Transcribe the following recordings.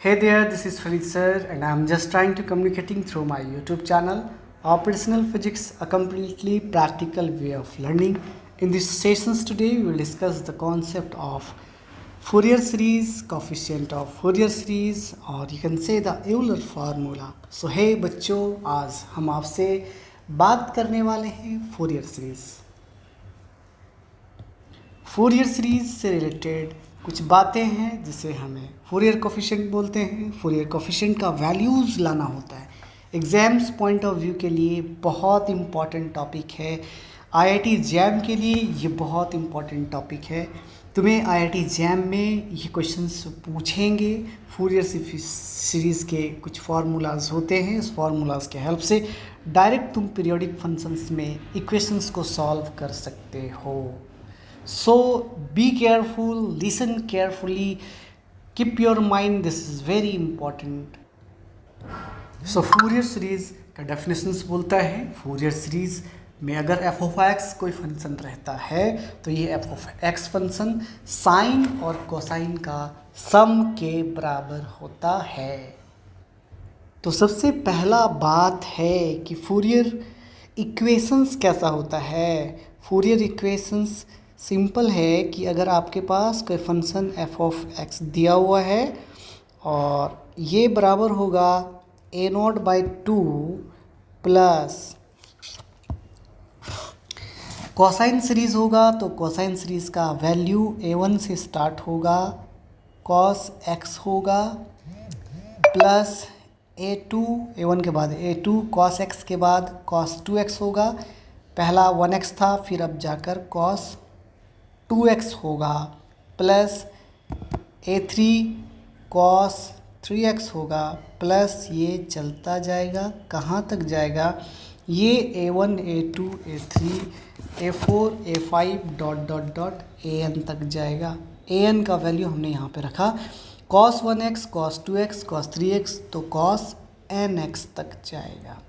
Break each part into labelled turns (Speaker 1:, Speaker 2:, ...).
Speaker 1: Hey there, this is Farid sir, and I'm just trying to communicating through my YouTube channel, Operational Physics, a completely practical way of learning. In these sessions today, we will discuss the concept of Fourier series, coefficient of Fourier series, or you can say the Euler formula. So hey बच्चों, आज हम आपसे बात करने वाले हैं Fourier series. Fourier series से related कुछ बातें हैं जिसे हमें फोरियर कोफिशिएंट बोलते हैं। फोरियर कोफिशिएंट का वैल्यूज़ लाना होता है। एग्ज़ाम्स पॉइंट ऑफ व्यू के लिए बहुत इम्पॉर्टेंट टॉपिक है। आईआईटी जैम के लिए ये बहुत इम्पॉर्टेंट टॉपिक है। तुम्हें आईआईटी जैम में ये क्वेश्चंस पूछेंगे। फोरियर सीरीज़ के कुछ फार्मूलाज होते हैं, इस फार्मूलाज के हेल्प से डायरेक्ट तुम पीरियोडिक फंक्शंस में इक्वेशंस को सॉल्व कर सकते हो। So be careful, listen carefully, keep your mind, this is very important. So Fourier series का डेफिनेशंस बोलता है फोरियर सीरीज़ में अगर f ऑफ x कोई फंक्शन रहता है तो ये f of x function sine और कोसाइन का सम के बराबर होता है। तो सबसे पहला बात है कि फोरियर इक्वेशंस कैसा होता है। फोरियर इक्वेशंस सिंपल है कि अगर आपके पास कोई फंक्शन f ऑफ x दिया हुआ है और ये बराबर होगा a0/2 प्लस कोसाइन सीरीज़ होगा, तो कोसाइन सीरीज़ का वैल्यू a1 से स्टार्ट होगा, cos x होगा प्लस a1 के बाद a2 cos x के बाद cos 2x होगा। पहला 1x था, फिर अब जाकर cos 2x होगा प्लस a3 cos 3x होगा प्लस ये चलता जाएगा। कहाँ तक जाएगा? ये a1 a2 a3 a4 a5 dot dot dot an तक जाएगा। an का वैल्यू हमने यहाँ पे रखा cos 1x cos 2x cos 3x, तो cos nx तक जाएगा।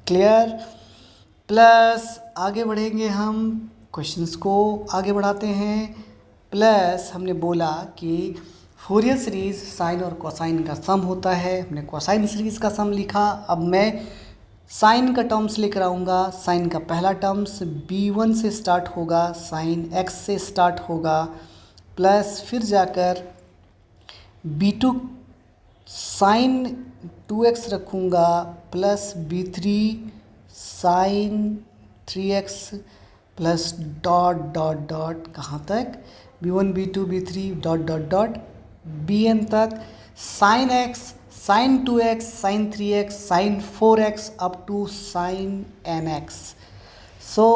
Speaker 1: क्लियर? प्लस आगे बढ़ेंगे, हम क्वेश्चंस को आगे बढ़ाते हैं। प्लस हमने बोला कि फोरियर सीरीज़ साइन और कोसाइन का सम होता है। हमने कोसाइन सीरीज़ का सम लिखा। अब मैं साइन का टर्म्स लेकर आऊँगा। साइन का पहला टर्म्स b1 से स्टार्ट होगा, साइन x से स्टार्ट होगा प्लस फिर जाकर b2 साइन 2x रखूँगा plus b3 sine 3x plus dot dot dot कहाँ तक? b1 b2 b3 dot dot dot bn तक, sine x sine 2x sine 3x sine 4x up to sine nx। So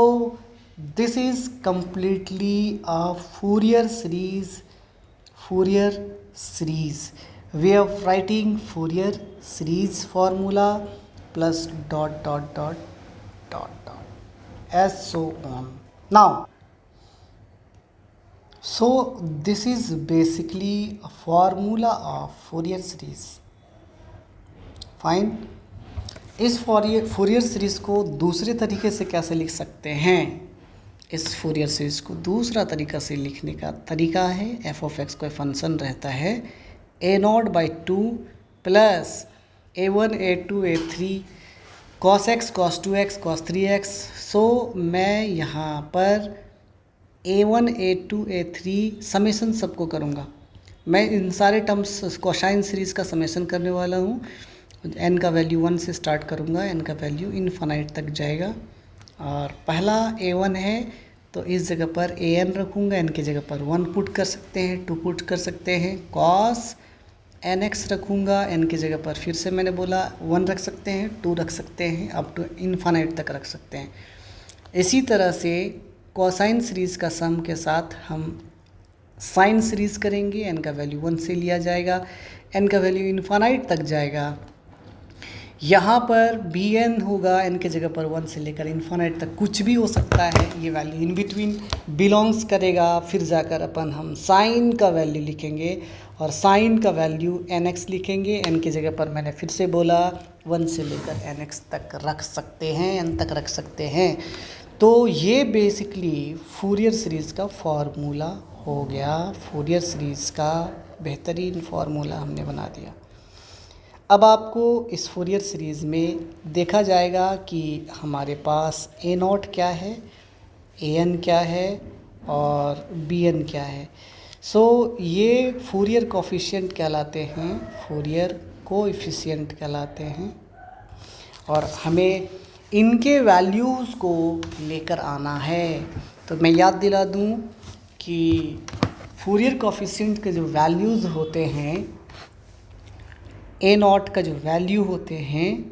Speaker 1: this is completely a Fourier series, Fourier series way of writing Fourier series formula plus dot dot dot dot dot as so on. Now, so this is basically a formula of Fourier series. Fine. इस Fourier series को दूसरे तरीके से कैसे लिख सकते हैं? इस फोरियर सीरीज़ को दूसरा तरीका से लिखने का तरीका है, f ऑफ x कोई फंक्शन रहता है a0/2 plus a1 a2 a3 cos x cos 2x cos 3x। सो मैं यहाँ पर a1 a2 a3 समेशन सबको करूँगा। मैं इन सारे टर्म्स कोसाइन सीरीज़ का समेशन करने वाला हूँ। n का वैल्यू 1 से स्टार्ट करूँगा, n का वैल्यू इनफाइनाइट तक जाएगा। और पहला a1 है तो इस जगह पर an रखूँगा, n की जगह पर 1 पुट कर सकते हैं, 2 पुट कर सकते हैं। cos nx रखूँगा, n की जगह पर फिर से मैंने बोला 1 रख सकते हैं, 2 रख सकते हैं, अप टू इनफाइनाइट तक रख सकते हैं। इसी तरह से कोसाइन सीरीज़ का सम के साथ हम साइन सीरीज़ करेंगे। n का वैल्यू 1 से लिया जाएगा, n का वैल्यू इनफाइनाइट तक जाएगा। यहाँ पर bn होगा, n के जगह पर 1 से लेकर इन्फाइनाइट तक कुछ भी हो सकता है, ये वैल्यू इन बिटवीन बिलोंग्स करेगा। फिर जाकर अपन हम साइन का वैल्यू लिखेंगे और साइन का वैल्यू nx लिखेंगे। n की जगह पर मैंने फिर से बोला 1 से लेकर nx तक रख सकते हैं, n तक रख सकते हैं। तो ये बेसिकली फोरियर सीरीज़ का फार्मूला हो गया। फोरियर सीरीज़ का बेहतरीन फार्मूला हमने बना दिया। अब आपको इस फूरियर सीरीज़ में देखा जाएगा कि हमारे पास ए नॉट क्या है, ए एन क्या है और बी एन क्या है। ये फूरियर कोफिशिएंट कहलाते हैं, फूरियर कोएफिशिएंट कहलाते हैं और हमें इनके वैल्यूज़ को लेकर आना है। तो मैं याद दिला दूं कि फूरियर कोफिशिएंट के जो वैल्यूज़ होते हैं, ए नॉट का जो वैल्यू होते हैं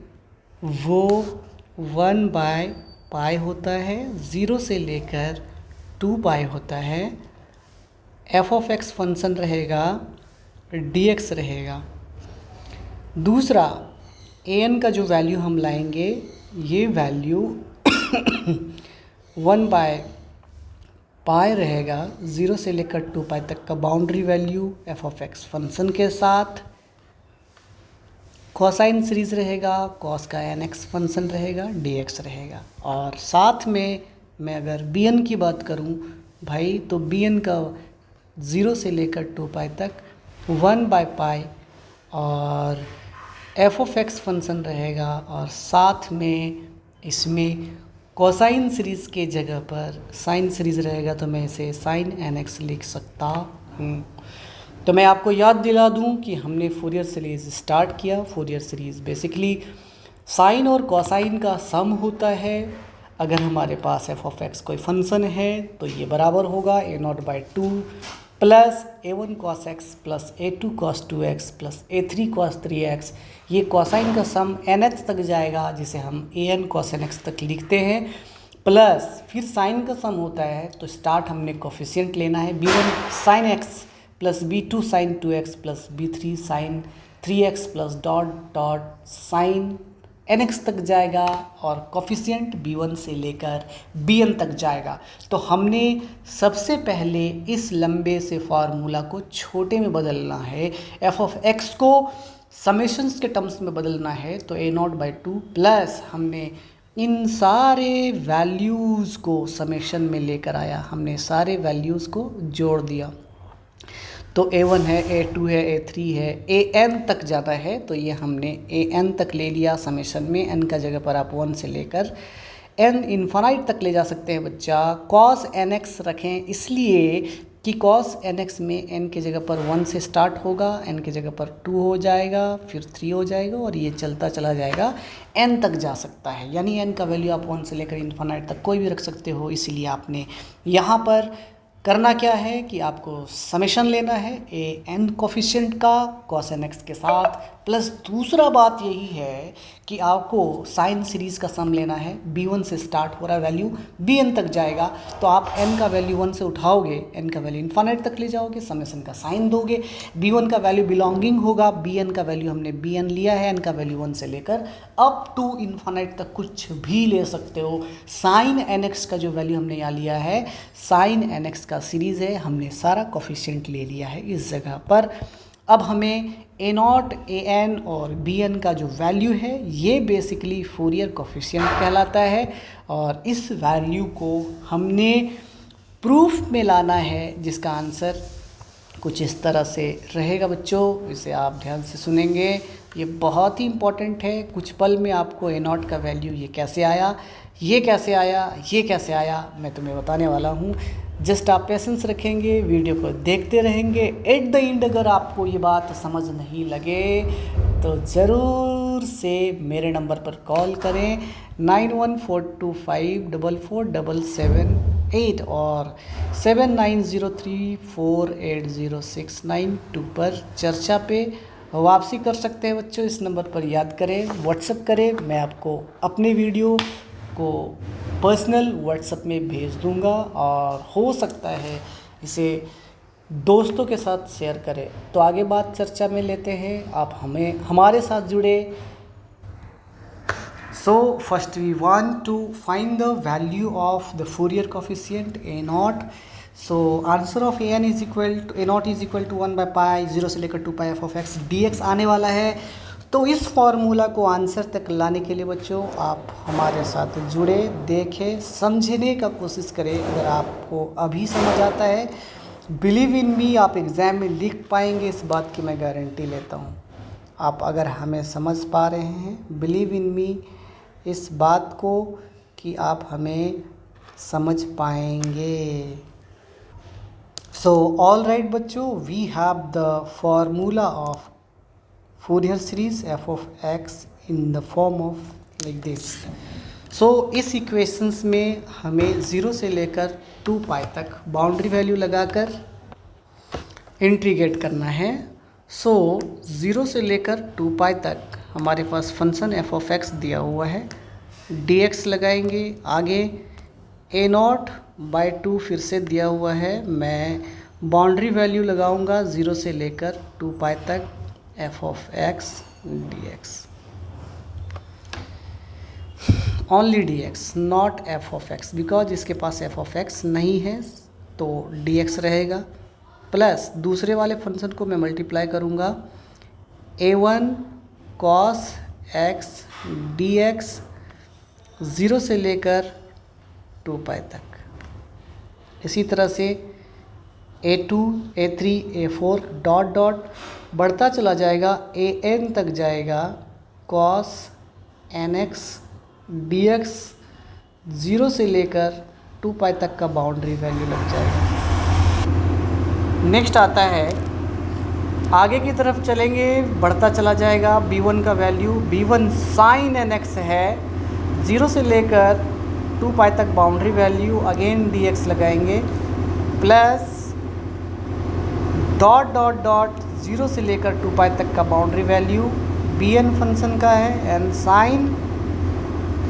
Speaker 1: वो 1/π होता है, 0 से लेकर 2π होता है। एफ ऑफ एक्स फंक्शन रहेगा, dx रहेगा। दूसरा ए एन का जो वैल्यू हम लाएंगे, ये वैल्यू 1/π रहेगा, 0 से लेकर 2π तक का boundary value F of x function के साथ। कोसाइन सीरीज़ रहेगा, कॉस का एन एक्स फंक्शन रहेगा, dx रहेगा। और साथ में मैं अगर बी एन की बात करूं भाई, तो बी एन का 0 से लेकर 2π तक 1/π और एफ ऑफ एक्स फंक्शन रहेगा। और साथ में इसमें कोसाइन सीरीज़ के जगह पर साइन सीरीज़ रहेगा, तो मैं इसे साइन एन एक्स लिख सकता हूँ। तो मैं आपको याद दिला दूं कि हमने फूरियर सीरीज़ स्टार्ट किया। फूरियर सीरीज़ बेसिकली साइन और कोसाइन का सम होता है। अगर हमारे पास एफ ऑफ एक्स कोई फंक्शन है तो ये बराबर होगा a0/2 plus a1 cos x plus a2 cos 2x plus a3 cos 3x। ये कोसाइन का सम nth तक जाएगा, जिसे हम an cos nx तक लिखते हैं। प्लस फिर साइन का सम होता है, तो स्टार्ट हमने कोफिशिएंट लेना है b1 sin x plus b2 sin 2x plus b3 sin 3x plus dot dot sin nx तक जाएगा और कोफिशिएंट b1 से लेकर bn तक जाएगा। तो हमने सबसे पहले इस लंबे से फार्मूला को छोटे में बदलना है, एफ ऑफ एक्स को समेशंस के टर्म्स में बदलना है। तो a0/2 प्लस हमने इन सारे वैल्यूज़ को समेशन में लेकर आया, हमने सारे वैल्यूज़ को जोड़ दिया। तो a1 है, a2 है, a3 है, an तक जाता है, तो ये हमने an तक ले लिया समेशन में। n का जगह पर आप 1 से लेकर n इन्फानाइट तक ले जा सकते हैं बच्चा। cos nx रखें इसलिए कि cos nx में n के जगह पर 1 से स्टार्ट होगा, n के जगह पर 2 हो जाएगा, फिर 3 हो जाएगा और ये चलता चला जाएगा, n तक जा सकता है। यानी n का वैल्यू आप 1 से लेकर इन्फानाइट तक कोई भी रख सकते हो। इसीलिए आपने यहाँ पर करना क्या है कि आपको समेशन लेना है ए एन कोफिशिएंट का cos nx के साथ। प्लस दूसरा बात यही है कि आपको साइन सीरीज़ का सम लेना है। b1 से स्टार्ट हो रहा है वैल्यू, bn तक जाएगा, तो आप n का वैल्यू 1 से उठाओगे, n का वैल्यू इन्फानाइट तक ले जाओगे, समेशन का साइन दोगे, b1 का वैल्यू बिलोंगिंग होगा, bn का वैल्यू हमने bn लिया है, n का वैल्यू 1 से लेकर अप टू इन्फानाइट तक कुछ भी ले सकते हो। साइन nx का जो वैल्यू हमने यहाँ लिया है, साइन nx का सीरीज़ है, हमने सारा कोफिशिएंट ले लिया है इस जगह पर। अब हमें a0, an और bn का जो वैल्यू है ये बेसिकली फूरियर कोफिशिएंट कहलाता है और इस वैल्यू को हमने प्रूफ में लाना है, जिसका आंसर कुछ इस तरह से रहेगा बच्चों। इसे आप ध्यान से सुनेंगे, ये बहुत ही इम्पॉर्टेंट है। कुछ पल में आपको a0 का वैल्यू ये कैसे आया, ये कैसे आया, ये कैसे आया, मैं तुम्हें बताने वाला हूँ। जस्ट आप पेशेंस रखेंगे, वीडियो को देखते रहेंगे। एट द एंड अगर आपको ये बात समझ नहीं लगे तो ज़रूर से मेरे नंबर पर कॉल करें 9142544778 और 7903480692 पर चर्चा पे वापसी कर सकते हैं बच्चों। इस नंबर पर याद करें, व्हाट्सएप करें, मैं आपको अपने वीडियो को पर्सनल व्हाट्सएप में भेज दूंगा और हो सकता है इसे दोस्तों के साथ शेयर करें। तो आगे बात चर्चा में लेते हैं, आप हमारे साथ जुड़े। So first we want to find the value of the Fourier coefficient a0. So answer of an is equal to a0 is equal to 1/π 0 से लेकर 2π f of x dx आने वाला है। तो इस फार्मूला को आंसर तक लाने के लिए बच्चों आप हमारे साथ जुड़े, देखें, समझने का कोशिश करें। अगर आपको अभी समझ आता है बिलीव इन मी, आप एग्ज़ाम में लिख पाएंगे इस बात की मैं गारंटी लेता हूँ। आप अगर हमें समझ पा रहे हैं, बिलीव इन मी इस बात को कि आप हमें समझ पाएंगे। सो ऑल राइट बच्चों, we have the formula of Fourier series F of X in the form of like this. So इस इक्वेशंस में हमें 0 से लेकर 2 पाई तक बाउंड्री वैल्यू लगाकर इंटीग्रेट करना है। सो 0 से लेकर 2 पाई तक हमारे पास फंक्शन एफ ऑफ एक्स दिया हुआ है, dx लगाएंगे। आगे a0/2 फिर से दिया हुआ है, मैं बाउंड्री वैल्यू लगाऊंगा 0 से लेकर 2 पाई तक F of x dx, only dx not F of x, because इसके पास एफ ऑफ एक्स नहीं है तो dx रहेगा। प्लस दूसरे वाले फंक्शन को मैं मल्टीप्लाई करूँगा a1 cos x dx 0 से लेकर 2 पाई तक। इसी तरह से a2 a3 a4 dot dot बढ़ता चला जाएगा, an तक जाएगा cos nx dx 0 से लेकर 2 पाई तक का बाउंड्री वैल्यू लग जाएगा। नेक्स्ट आता है, आगे की तरफ चलेंगे, बढ़ता चला जाएगा b1 का वैल्यू, b1 sin nx है, 0 से लेकर 2 पाई तक बाउंड्री वैल्यू, अगेन dx लगाएंगे, प्लस डॉट डॉट डॉट 0 से लेकर 2 पाई तक का बाउंड्री वैल्यू, bn फंक्शन का है, n sin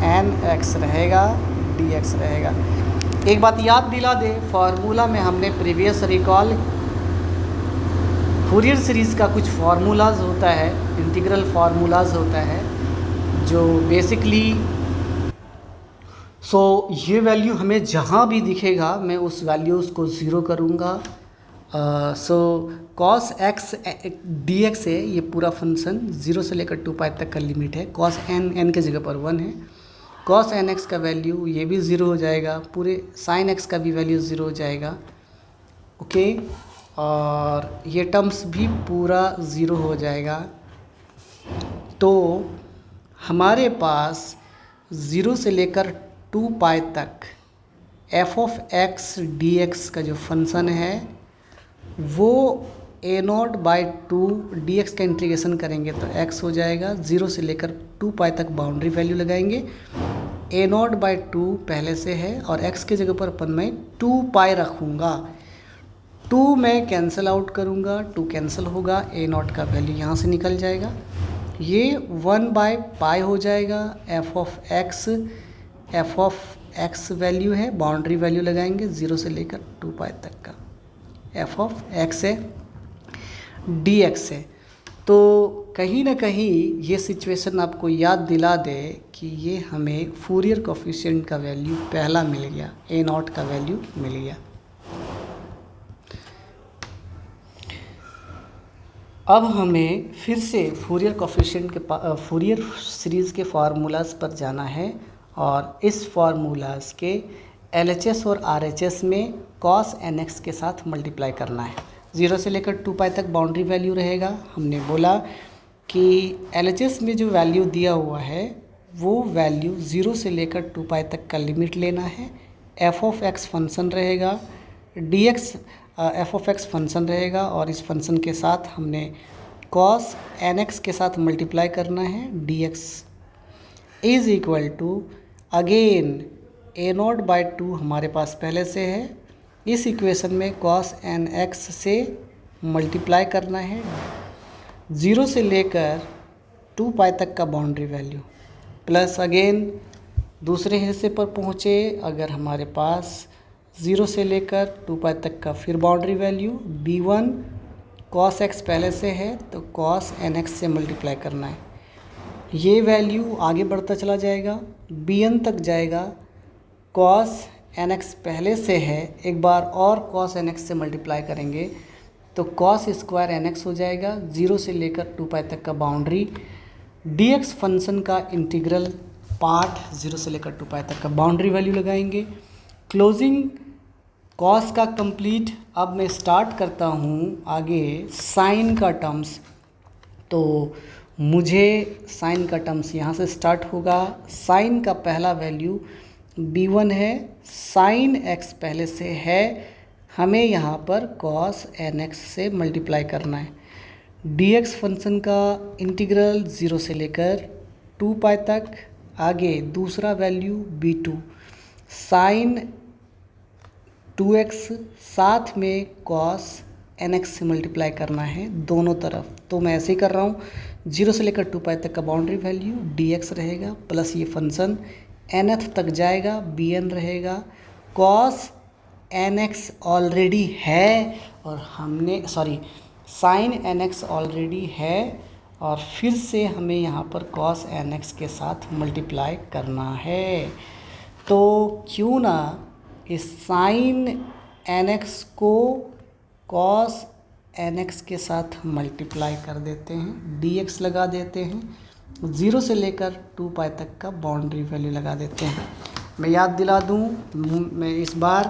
Speaker 1: nx रहेगा, dx रहेगा। एक बात याद दिला दे, फार्मूला में हमने प्रीवियस रिकॉल फूरियर सीरीज़ का कुछ फार्मूलाज होता है, इंटीग्रल फार्मूलाज होता है जो बेसिकली ये वैल्यू हमें जहाँ भी दिखेगा मैं उस वैल्यूज़ को ज़ीरो करूँगा। cos x dx है, ये पूरा फंक्शन 0 से लेकर 2 पाई तक का लिमिट है, cos n के जगह पर 1 है, cos nx का वैल्यू ये भी 0 हो जाएगा, पूरे sin x का भी वैल्यू 0 हो जाएगा, ओके, और ये टर्म्स भी पूरा 0 हो जाएगा। तो हमारे पास 0 से लेकर 2 पाई तक F of x D x का जो फंक्शन है वो a0/2 dx का इंटीग्रेशन करेंगे तो x हो जाएगा, 0 से लेकर 2 पाई तक बाउंड्री वैल्यू लगाएंगे, a0/2 पहले से है और x के जगह पर अपन मैं 2 पाई रखूँगा, 2 मैं कैंसिल आउट करूँगा, 2 कैंसिल होगा, a0 का वैल्यू यहाँ से निकल जाएगा, ये 1/पाई हो जाएगा। एफ ऑफ एक्स वैल्यू है, बाउंड्री वैल्यू लगाएंगे 0 से लेकर 2 पाई तक का, एफ ऑफ एक्स है, डी एक्स है। तो कहीं ना कहीं ये सिचुएशन आपको याद दिला दे कि ये हमें फूरियर कोफिशिएंट का वैल्यू पहला मिल गया, a0 का वैल्यू मिल गया। अब हमें फिर से फूरियर कोफिशिएंट के फूरियर सीरीज़ के फार्मूलाज पर जाना है और इस फार्मूलाज के LHS और RHS में cos nx के साथ मल्टीप्लाई करना है। 0 से लेकर 2 पाई तक बाउंड्री वैल्यू रहेगा। हमने बोला कि LHS में जो वैल्यू दिया हुआ है वो वैल्यू 0 से लेकर 2 पाई तक का लिमिट लेना है, एफ ऑफ एक्स फंक्शन रहेगा, dx F of x function रहेगा और इस फंक्शन के साथ हमने cos nx के साथ मल्टीप्लाई करना है, dx is equal to again a0/2 हमारे पास पहले से है, इस इक्वेशन में cos nx से मल्टीप्लाई करना है, 0 से लेकर 2 पाई तक का बाउंड्री वैल्यू, प्लस अगेन दूसरे हिस्से पर पहुँचे अगर हमारे पास 0 से लेकर 2 पाई तक का फिर boundary value, b1 cos x पहले से है तो cos nx से मल्टीप्लाई करना है, ये वैल्यू आगे बढ़ता चला जाएगा, bn तक जाएगा, cos nx पहले से है, एक बार और cos nx से मल्टीप्लाई करेंगे तो cos स्क्वायर nx हो जाएगा, 0 से लेकर 2 पाई तक का बाउंड्री, dx फंक्शन का इंटीग्रल पार्ट 0 से लेकर 2 पाई तक का बाउंड्री वैल्यू लगाएंगे, क्लोजिंग कॉस का कंप्लीट। अब मैं स्टार्ट करता हूँ आगे साइन का टर्म्स। तो मुझे साइन का टर्म्स यहाँ से स्टार्ट होगा। साइन का पहला वैल्यू b1 है, साइन x पहले से है, हमें यहाँ पर cos nx से मल्टीप्लाई करना है। dx फंक्शन का इंटीग्रल 0 से लेकर 2 पाई तक। आगे दूसरा वैल्यू b2 साइन 2x, साथ में cos nx से मल्टीप्लाई करना है दोनों तरफ। तो मैं ऐसे ही कर रहा हूँ, 0 से लेकर 2 पाई तक का बाउंड्री वैल्यू dx रहेगा, प्लस ये फंक्शन nth तक जाएगा, bn रहेगा। cos nx ऑलरेडी है और हमने साइन nx ऑलरेडी है और फिर से हमें यहाँ पर cos nx के साथ मल्टीप्लाई करना है। तो क्यों ना इस साइन nx को cos nx के साथ मल्टीप्लाई कर देते हैं, dx लगा देते हैं, 0 से लेकर 2 पाई तक का बाउंड्री वैल्यू लगा देते हैं। मैं याद दिला दूं, मैं इस बार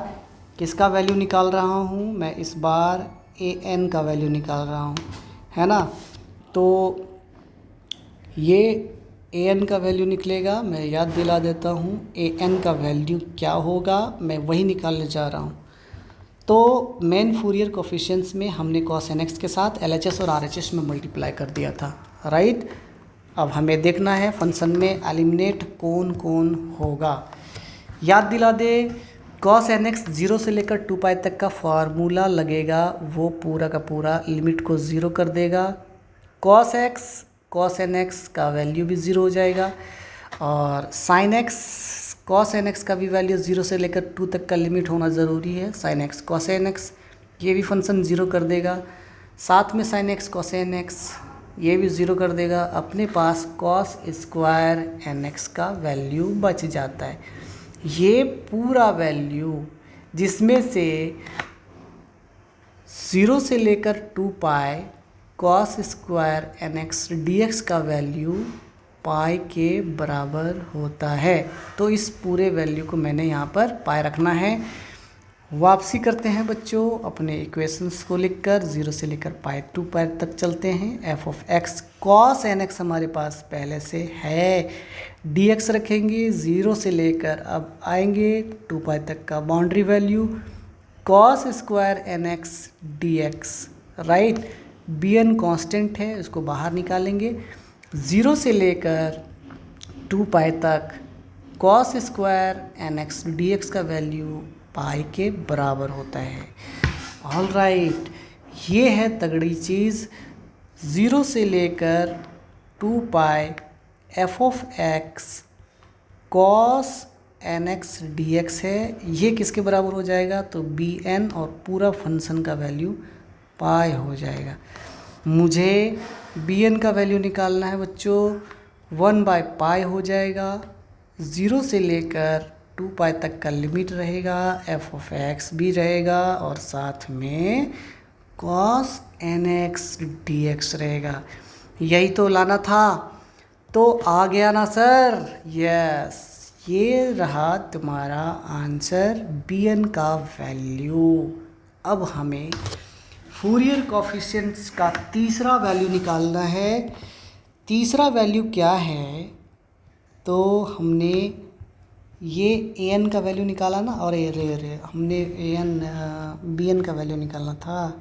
Speaker 1: किसका वैल्यू निकाल रहा हूं, मैं इस बार an का वैल्यू निकाल रहा हूं, है ना। तो ये an का वैल्यू निकलेगा। मैं याद दिला देता हूं an का वैल्यू क्या होगा, मैं वही निकालने जा रहा हूं। तो मेन फूरियर कोफिशिएंट्स में हमने cos nx के साथ LHS और RHS में मल्टीप्लाई कर दिया था, राइट। अब हमें देखना है फंक्शन में एलिमिनेट कौन कौन होगा। याद दिला दे, cos nx 0 से लेकर 2 पाई तक का फार्मूला लगेगा, वो पूरा का पूरा लिमिट को 0 कर देगा। cos nx का वैल्यू भी 0 हो जाएगा और sin x cos nx का भी वैल्यू 0 से लेकर 2 तक का लिमिट होना ज़रूरी है। sin x cos nx ये भी फंक्शन 0 कर देगा, साथ में sin x cos nx ये भी 0 कर देगा। अपने पास cos स्क्वायर nx का वैल्यू बच जाता है। ये पूरा वैल्यू जिसमें से 0 से लेकर 2 पाई cos स्क्वायर nx dx का वैल्यू पाई के बराबर होता है। तो इस पूरे वैल्यू को मैंने यहाँ पर पाई रखना है। वापसी करते हैं बच्चों अपने इक्वेशंस को लिखकर, 0 से लेकर पाई 2 पाई तक चलते हैं। f of x cos nx हमारे पास पहले से है, dx रखेंगे, 0 से लेकर अब आएंगे 2 पाई तक का boundary value cos square nx dx, right. bn constant है, इसको बाहर निकालेंगे। 0 से लेकर 2 पाई तक cos स्क्वायर nx dx का वैल्यू पाई के बराबर होता है। ऑल राइट, ये है तगड़ी चीज़। 0 से लेकर 2 पाई f of x cos nx dx है, ये किसके बराबर हो जाएगा, तो bn और पूरा फंक्शन का वैल्यू पाई हो जाएगा। मुझे bn का वैल्यू निकालना है बच्चों, 1/पाई हो जाएगा। 0 से लेकर 2 पाई तक का लिमिट रहेगा, f ऑफ x भी रहेगा और साथ में cos nx dx रहेगा। यही तो लाना था, तो आ गया ना सर। यस, ये रहा तुम्हारा आंसर, bn का वैल्यू। अब हमें फूरियर कोफिशिएंट्स का तीसरा वैल्यू निकालना है। तीसरा वैल्यू क्या है, तो हमने ये an का वैल्यू निकाला ना, और हमने bn का वैल्यू निकालना था।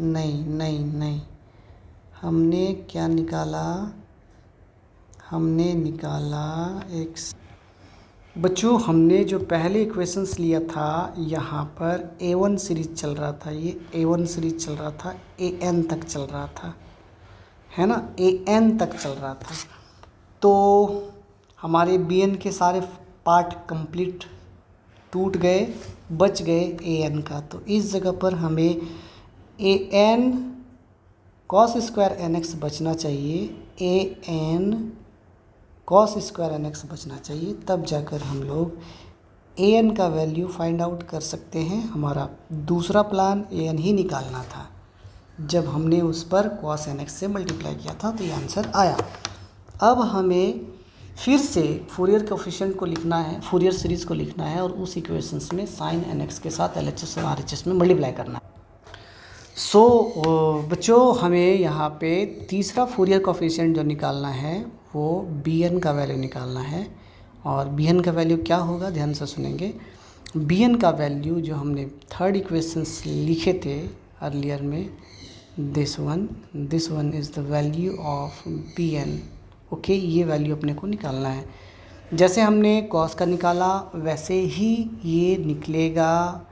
Speaker 1: नहीं, हमने क्या निकाला, हमने निकाला बच्चों, हमने जो पहले इक्वेशंस लिया था, यहाँ पर a1 सीरीज चल रहा था, ये a1 सीरीज चल रहा था, an तक चल रहा था, है ना, an तक चल रहा था। तो हमारे bn के सारे पार्ट कंप्लीट टूट गए, बच गए an का। तो इस जगह पर हमें an cos स्क्वायर nx बचना चाहिए, an cos स्क्वायर nx बचना चाहिए, तब जाकर हम लोग an का वैल्यू फाइंड आउट कर सकते हैं। हमारा दूसरा प्लान an ही निकालना था, जब हमने उस पर cos nx से मल्टीप्लाई किया था, तो ये आंसर आया। अब हमें फिर से फूरियर कोफिशिएंट को लिखना है, फूरियर सीरीज़ को लिखना है और उस इक्वेशंस में साइन nx के साथ LHS और RHS में मल्टीप्लाई करना है। बच्चों हमें यहाँ पे तीसरा फूरियर कोफिशिएंट जो निकालना है वो bn का वैल्यू निकालना है। और bn का वैल्यू क्या होगा, ध्यान से सुनेंगे। bn का वैल्यू जो हमने थर्ड इक्वेशंस लिखे थे अर्लियर में, this one is the value of bn। Okay, ये वैल्यू अपने को निकालना है। जैसे हमने कॉस का निकाला वैसे ही ये निकलेगा।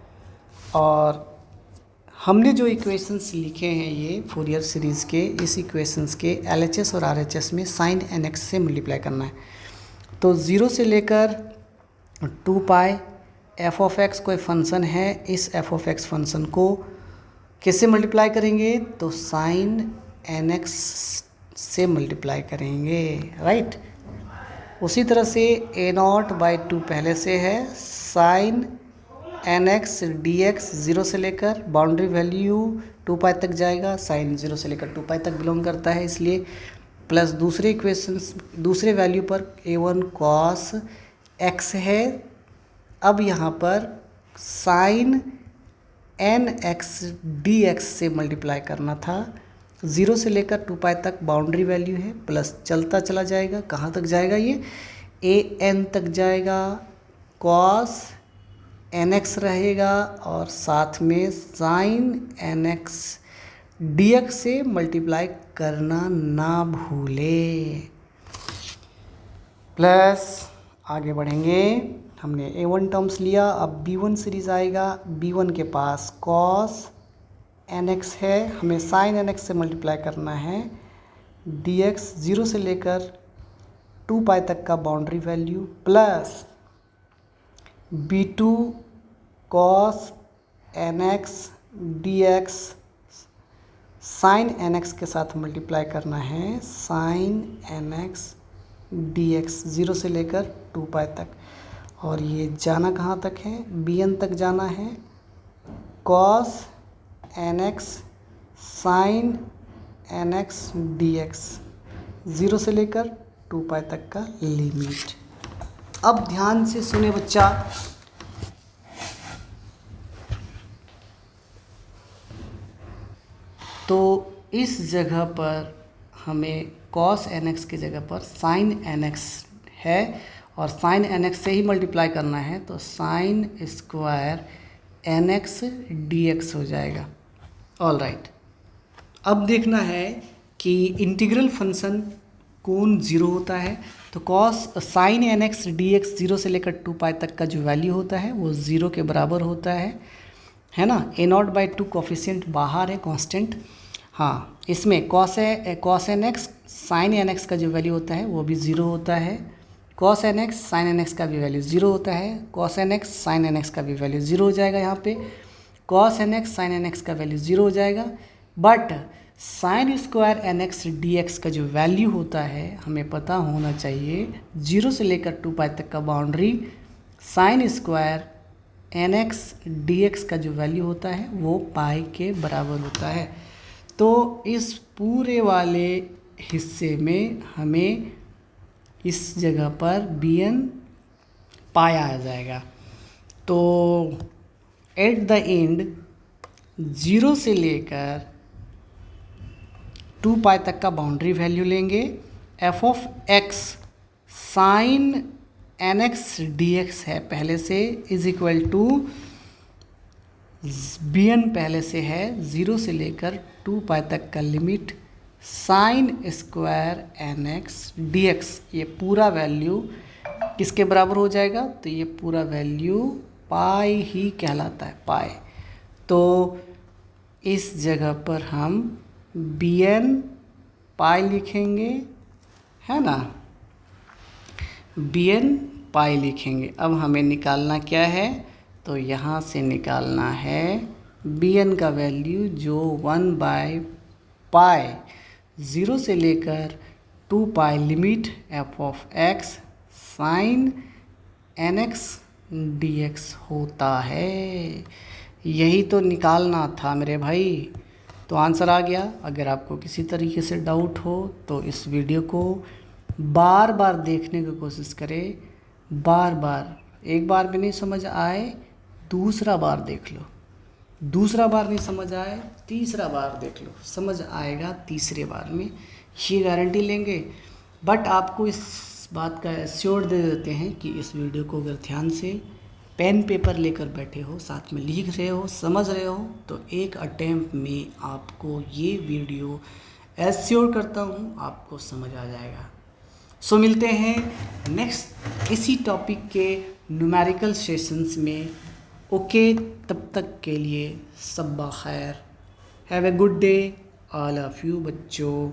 Speaker 1: और हमने जो इक्वेशंस लिखे हैं ये फूरियर सीरीज़ के, इस इक्वेशंस के LHS और RHS में साइन nx से मल्टीप्लाई करना है। तो 0 से लेकर 2 पाई f ऑफ x कोई फंक्शन है, इस f ऑफ x फंक्शन को किससे मल्टीप्लाई करेंगे, तो साइन nx से मल्टीप्लाई करेंगे, राइट। उसी तरह से a0/2 पहले से है, साइन nx dx 0 से लेकर बाउंड्री वैल्यू 2 पाई तक जाएगा, साइन 0 से लेकर 2 पाई तक बिलोंग करता है इसलिए, प्लस दूसरे इक्वेशंस दूसरे वैल्यू पर a1 cos x है। अब यहाँ पर साइन nx dx से मल्टीप्लाई करना था, 0 से लेकर 2 पाई तक बाउंड्री वैल्यू है, प्लस चलता चला जाएगा, कहाँ तक जाएगा ये an तक जाएगा, cos nx रहेगा और साथ में साइन nx dx से मल्टीप्लाई करना ना भूले। प्लस आगे बढ़ेंगे, हमने a1 टर्म्स लिया, अब b1 सीरीज़ आएगा। b1 के पास cos nx है, हमें साइन nx से मल्टीप्लाई करना है, dx 0 से लेकर 2 पाई तक का boundary value, plus b2 cos nx dx sine nx के साथ मल्टीप्लाई करना है, साइन nx dx 0 से लेकर 2 पाई तक। और ये जाना कहाँ तक है, bn तक जाना है, cos nx sine nx dx 0 से लेकर 2 पाई तक का लिमिट। अब ध्यान से सुने बच्चा, तो इस जगह पर हमें cos nx की जगह पर sin nx है और sin nx से ही मल्टीप्लाई करना है, तो साइन स्क्वायर nx dx हो जाएगा। ऑल राइट, अब देखना है कि इंटीग्रल फंक्शन कौन 0 होता है, तो cos साइन nx dx 0 से लेकर 2 पाई तक का जो वैल्यू होता है वो 0 के बराबर होता है ना। a0/2 कोफिशिएंट बाहर है, कांस्टेंट। हाँ, इसमें cos nx साइन nx का जो वैल्यू होता है वो भी 0 होता है, cos nx साइन nx का भी वैल्यू 0 होता है, cos nx साइन nx का भी वैल्यू 0 हो जाएगा। यहाँ पे cos nx साइन nx का वैल्यू 0 हो जाएगा, but sine square nx dx का जो वैल्यू होता है हमें पता होना चाहिए, 0 से लेकर 2 पाई तक का boundary, sine square nx dx का जो वैल्यू होता है वो पाई के बराबर होता है। तो इस पूरे वाले हिस्से में हमें इस जगह पर bn पाया आ जाएगा। तो एट द एंड 0 से लेकर 2 पाई तक का बाउंड्री वैल्यू लेंगे, f of x sine nx dx है पहले से, इज इक्वल टू bn पहले से है, 0 से लेकर 2 पाई तक का limit sine square nx dx, ये पूरा वैल्यू किसके बराबर हो जाएगा, तो ये पूरा वैल्यू पाई ही कहलाता है, पाई। तो इस जगह पर हम bn पाई लिखेंगे, है ना, bn पाई लिखेंगे। अब हमें निकालना क्या है, तो यहाँ से निकालना है bn का वैल्यू जो 1/पाई 0 से लेकर 2 pi limit f of x sine nx dx होता है। यही तो निकालना था मेरे भाई, तो आंसर आ गया। अगर आपको किसी तरीके से डाउट हो तो इस वीडियो को बार बार देखने की कोशिश करें, बार बार, एक बार भी नहीं समझ आए दूसरा बार देख लो, दूसरा बार नहीं समझ आए तीसरा बार देख लो, समझ आएगा तीसरे बार में, ये गारंटी लेंगे। बट आपको इस बात का एश्योर दे देते हैं कि इस वीडियो को अगर ध्यान से पेन पेपर लेकर बैठे हो, साथ में लिख रहे हो, समझ रहे हो, तो एक अटेम्प्ट में आपको ये वीडियो एश्योर करता हूँ आपको समझ आ जाएगा। सो मिलते हैं नेक्स्ट इसी टॉपिक के न्यूमेरिकल सेशंस में। ओके, तब तक के लिए सब्बा खैर, have a good day all of you बच्चों।